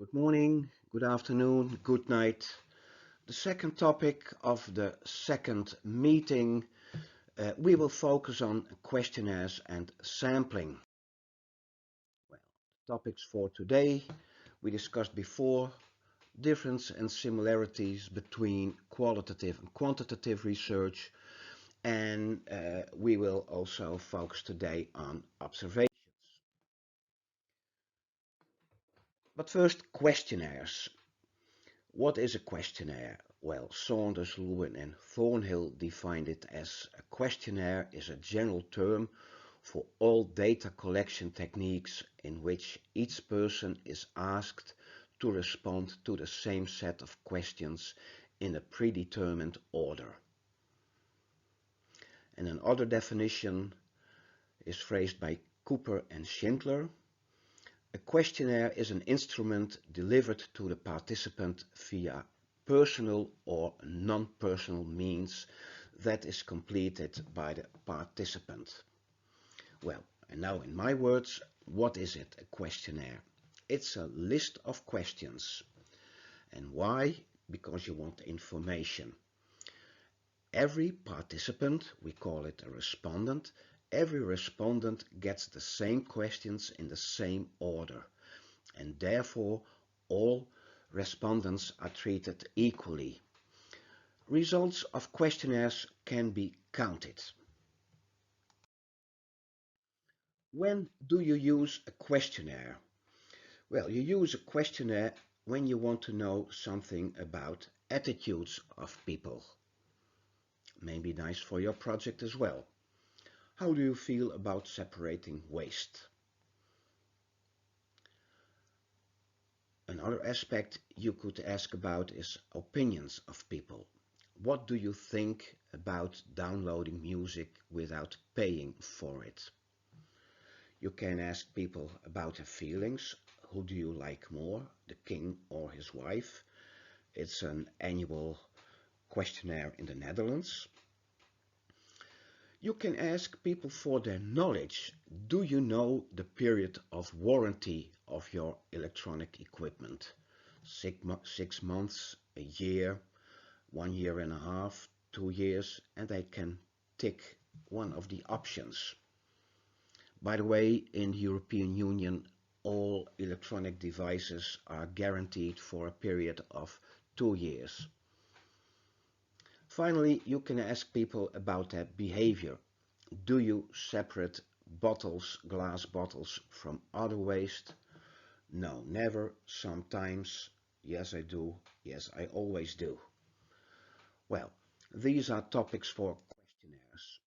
Good morning, good afternoon, good night. The second topic of the second meeting, we will focus on questionnaires and sampling. Well, topics for today, we discussed before, difference and similarities between qualitative and quantitative research, and we will also focus today on observations. But first, questionnaires. What is a questionnaire? Well, Saunders, Lewin and Thornhill defined it as a questionnaire is a general term for all data collection techniques in which each person is asked to respond to the same set of questions in a predetermined order. And another definition is phrased by Cooper and Schindler. A questionnaire is an instrument delivered to the participant via personal or non-personal means that is completed by the participant. Well, and now in my words, what is it, a questionnaire? It's a list of questions. And why? Because you want information. Every participant, we call it a respondent, every respondent gets the same questions in the same order, and therefore all respondents are treated equally. Results of questionnaires can be counted. When do you use a questionnaire? Well, you use a questionnaire when you want to know something about attitudes of people. Maybe nice for your project as well. How do you feel about separating waste? Another aspect you could ask about is opinions of people. What do you think about downloading music without paying for it? You can ask people about their feelings. Who do you like more, the king or his wife? It's an annual questionnaire in the Netherlands. You can ask people for their knowledge. Do you know the period of warranty of your electronic equipment? 6 months, a year, 1 year and a half, 2 years, and they can tick one of the options. By the way, in the European Union, all electronic devices are guaranteed for a period of 2 years. Finally, you can ask people about their behavior. Do you separate bottles, glass bottles, from other waste? No, never, sometimes. Yes, I do. Yes, I always do. Well, these are topics for questionnaires.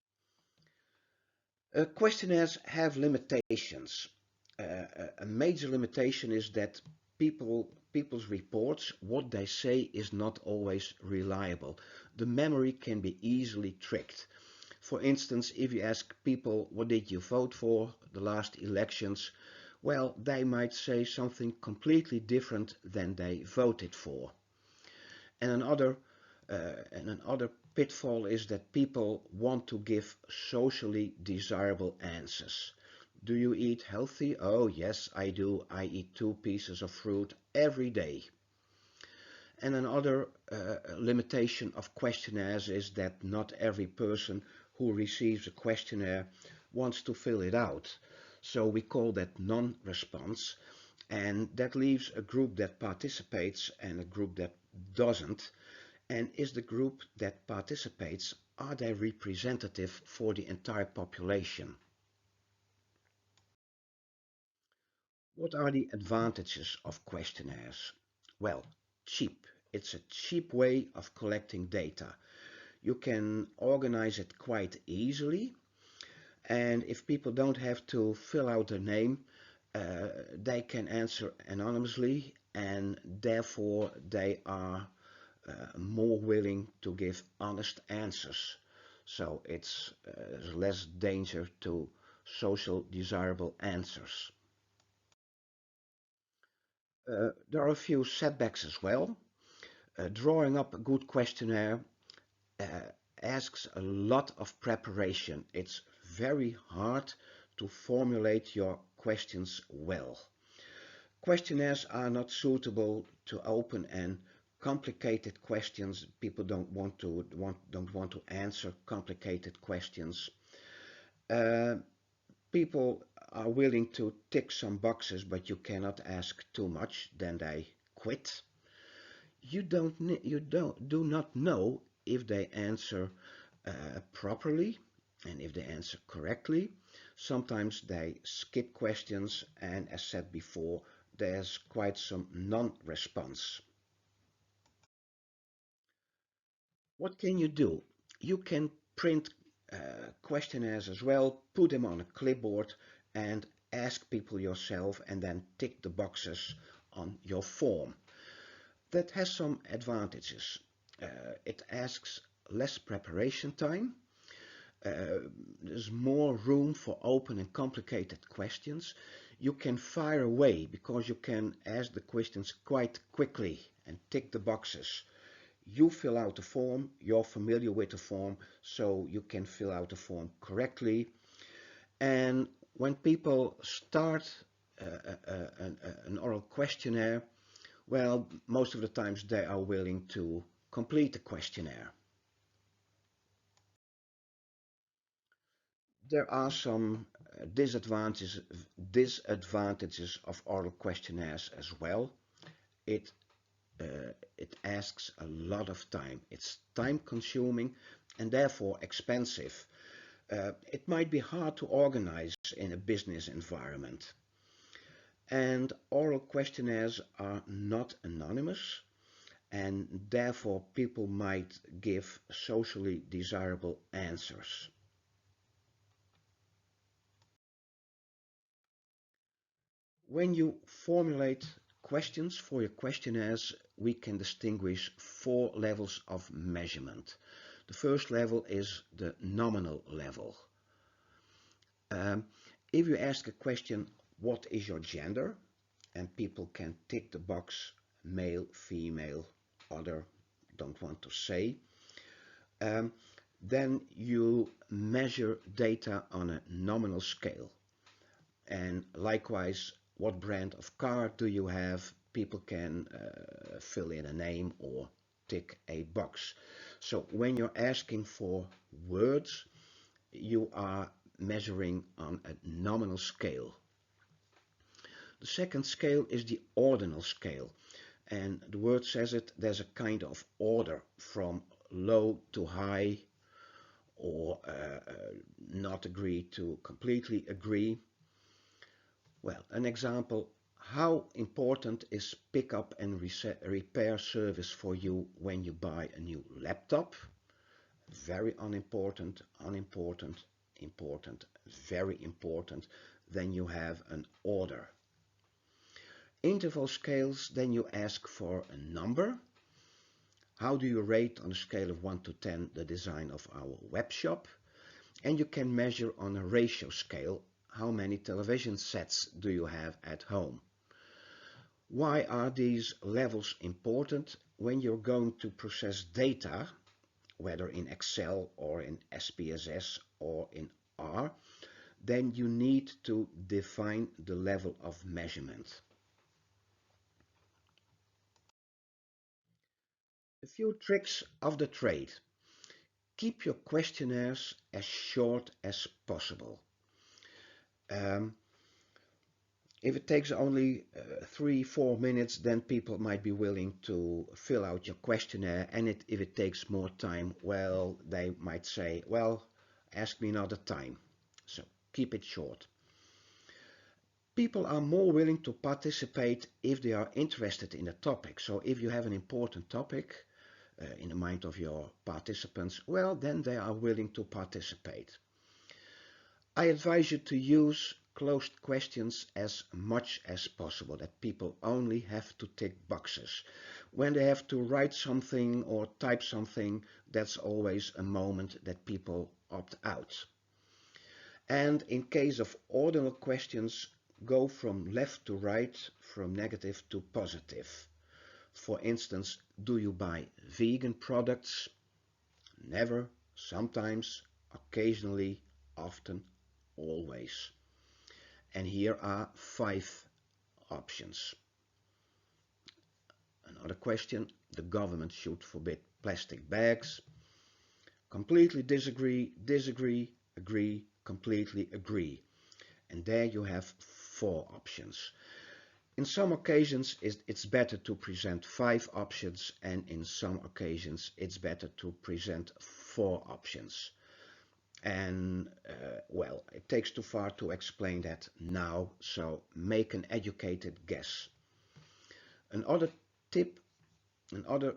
Questionnaires have limitations. A major limitation is that people's reports, what they say is not always reliable. The memory can be easily tricked. For instance, if you ask people what did you vote for the last elections, well, they might say something completely different than they voted for. And another pitfall is that people want to give socially desirable answers. Do you eat healthy? Oh yes, I do. I eat 2 pieces of fruit every day. And another limitation of questionnaires is that not every person who receives a questionnaire wants to fill it out. So we call that non-response, and that leaves a group that participates and a group that doesn't. And is the group that participates, are they representative for the entire population? What are the advantages of questionnaires? Well, cheap. It's a cheap way of collecting data. You can organize it quite easily, and if people don't have to fill out their name, they can answer anonymously, and therefore they are more willing to give honest answers. So it's less danger to social desirable answers. There are a few setbacks as well. Drawing up a good questionnaire uh, asks a lot of preparation. It's very hard to formulate your questions well. Questionnaires are not suitable to open and complicated questions. People don't want to answer complicated questions. Uh, People are willing to tick some boxes, but you cannot ask too much, then they quit. You do not know if they answer properly and if they answer correctly. Sometimes they skip questions, and as said before, there's quite some non-response. What can you do? You can print questionnaires as well, put them on a clipboard and ask people yourself and then tick the boxes on your form. That has some advantages. It asks less preparation time. There's more room for open and complicated questions. You can fire away because you can ask the questions quite quickly and tick the boxes. You fill out the form, you're familiar with the form, so you can fill out the form correctly. And when people start an oral questionnaire, well, most of the times they are willing to complete the questionnaire. There are some disadvantages of oral questionnaires as well. It it asks a lot of time. It's time consuming and therefore expensive. It might be hard to organize in a business environment. And oral questionnaires are not anonymous, and therefore people might give socially desirable answers. When you formulate questions for your questionnaires, we can distinguish four levels of measurement. The first level is the nominal level. Um, if you ask a question, what is your gender? And people can tick the box male, female, other, don't want to say. Um, then you measure data on a nominal scale. And likewise, what brand of car do you have? People can fill in a name or tick a box. So when you're asking for words, you are measuring on a nominal scale. The second scale is the ordinal scale. And the word says it, there's a kind of order from low to high, or not agree to completely agree. Well, an example, how important is pickup and repair service for you when you buy a new laptop? Very unimportant, unimportant, important, very important. Then you have an order. Interval scales, then you ask for a number. How do you rate on a scale of 1 to 10 the design of our web shop? And you can measure on a ratio scale, how many television sets do you have at home? Why are these levels important? When you're going to process data, whether in Excel or in SPSS or in R, then you need to define the level of measurement. A few tricks of the trade. Keep your questionnaires as short as possible. Um, if it takes only 3-4 minutes, then people might be willing to fill out your questionnaire. And if it takes more time, well, they might say, well, ask me another time. So keep it short. People are more willing to participate if they are interested in a topic. So if you have an important topic in the mind of your participants, well, then they are willing to participate. I advise you to use closed questions as much as possible, that people only have to tick boxes. When they have to write something or type something, that's always a moment that people opt out. And in case of ordinal questions, go from left to right, from negative to positive. For instance, do you buy vegan products? Never, sometimes, occasionally, often, always. And here are 5 options. Another question, the government should forbid plastic bags. Completely disagree, disagree, agree, completely agree. And there you have 4 options. In some occasions it's better to present 5 options, and in some occasions it's better to present 4 options. And well, it takes too far to explain that now, so make an educated guess. Another tip, another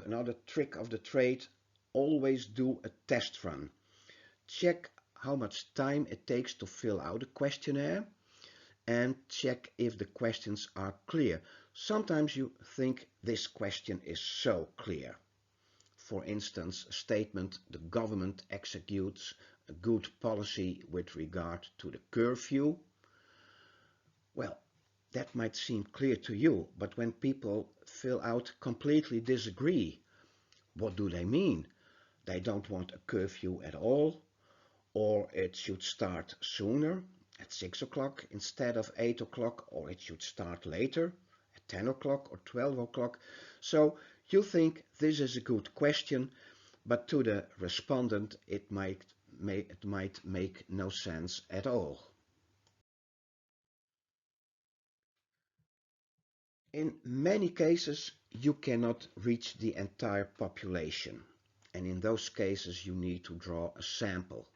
another trick of the trade, always do a test run. Check how much time it takes to fill out a questionnaire and check if the questions are clear. Sometimes you think this question is so clear. For instance, a statement, the government executes a good policy with regard to the curfew. Well, that might seem clear to you, but when people fill out completely disagree, what do they mean? They don't want a curfew at all, or it should start sooner, at 6 o'clock instead of 8 o'clock, or it should start later, at 10 o'clock or 12 o'clock. So you think this is a good question, but to the respondent it might make no sense at all. In many cases you cannot reach the entire population, and in those cases you need to draw a sample.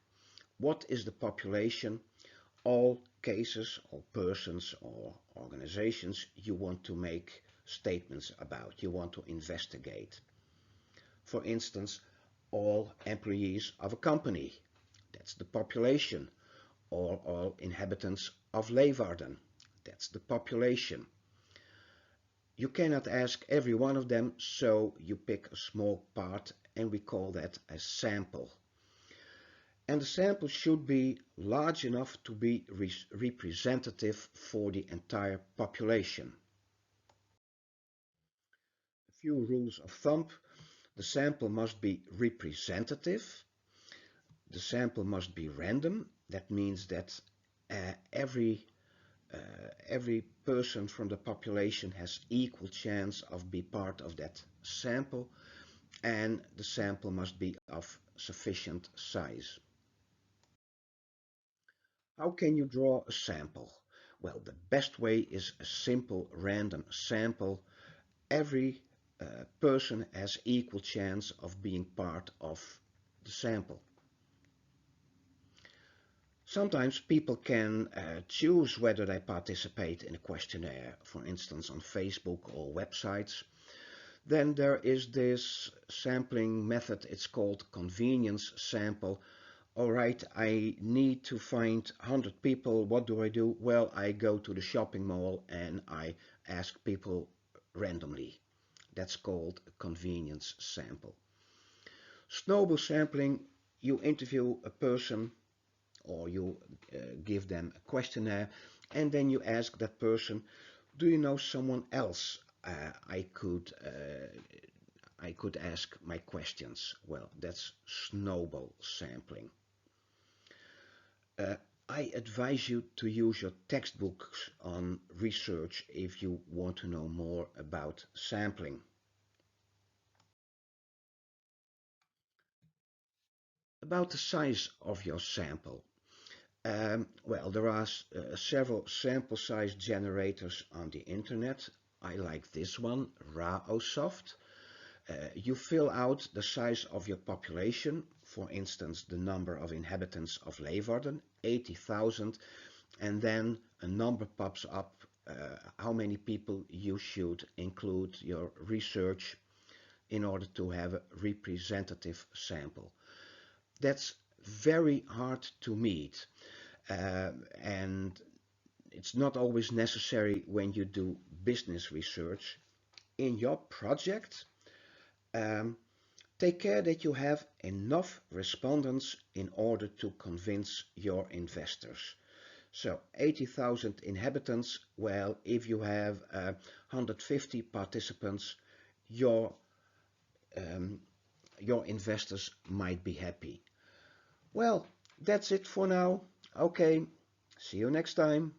What is the population? All cases, all persons or organizations you want to make statements about, you want to investigate. For instance, all employees of a company, that's the population, or all inhabitants of Leeuwarden, that's the population. You cannot ask every one of them, so you pick a small part and we call that a sample. And the sample should be large enough to be representative for the entire population. A few rules of thumb. The sample must be representative. The sample must be random. That means that every person from the population has equal chance of being part of that sample, and the sample must be of sufficient size. How can you draw a sample? Well, the best way is a simple random sample. Every person has equal chance of being part of the sample. Sometimes people can choose whether they participate in a questionnaire, for instance on Facebook or websites. Then there is this sampling method, it's called convenience sample. Alright, I need to find 100 people, what do? Well, I go to the shopping mall and I ask people randomly. That's called a convenience sample. Snowball sampling, you interview a person or you give them a questionnaire and then you ask that person, do you know someone else I could ask my questions? Well, that's snowball sampling. I advise you to use your textbooks on research if you want to know more about sampling. About the size of your sample. Well, there are several sample size generators on the internet. I like this one, RaoSoft. You fill out the size of your population, for instance the number of inhabitants of Leeuwarden, 80,000, and then a number pops up how many people you should include your research in order to have a representative sample. That's very hard to meet, and it's not always necessary when you do business research. In your project, take care that you have enough respondents in order to convince your investors. So 80,000 inhabitants, well, if you have 150 participants, your investors might be happy. Well, that's it for now. Okay, see you next time.